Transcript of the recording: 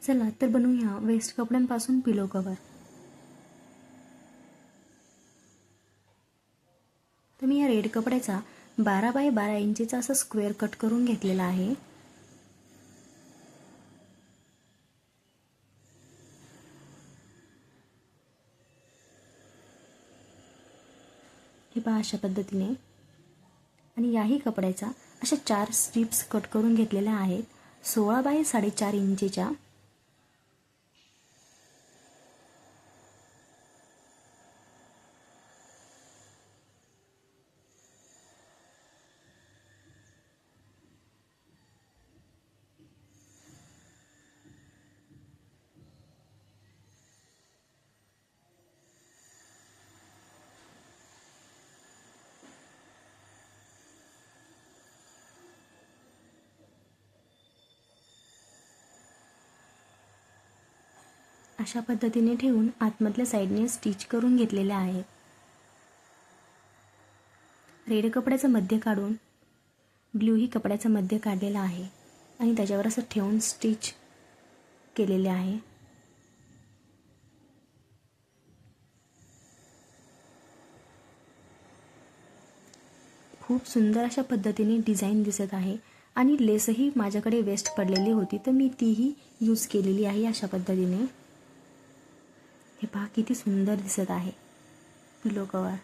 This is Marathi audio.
चला तर बनवूया वेस्ट कपड्यांपासून पिलो कवर। तर मी या रेड कपड्याचा 12 बाय 12 इंचीचा असा स्क्वेअर कट करून घेतलेला आहे। हे पहा अशा पद्धतीने। आणि याही कपड्याचा अशा 4 स्ट्रिप्स कट करून घेतलेल्या आहेत 16 बाय 4.5 इंचीच्या। अशा पद्धतीने ठेवून आतमधल्या साइडने स्टिच करून घेतलेले आहे। रेड कपड्याचं मध्य काढून ब्लू ही कपड्याचं मध्य काढलेलं आहे आणि त्याच्यावर असं ठेवून स्टिच केलेले आहे। खूप सुंदर अशा पद्धतीने डिझाइन दिसत आहे आणि लेसही माझ्याकडे वेस्ट पडलेली होती तर मी तीही यूज केलेली आहे अशा पद्धतीने। हे पहा किती सुंदर दिसत आहे पिलो कवर।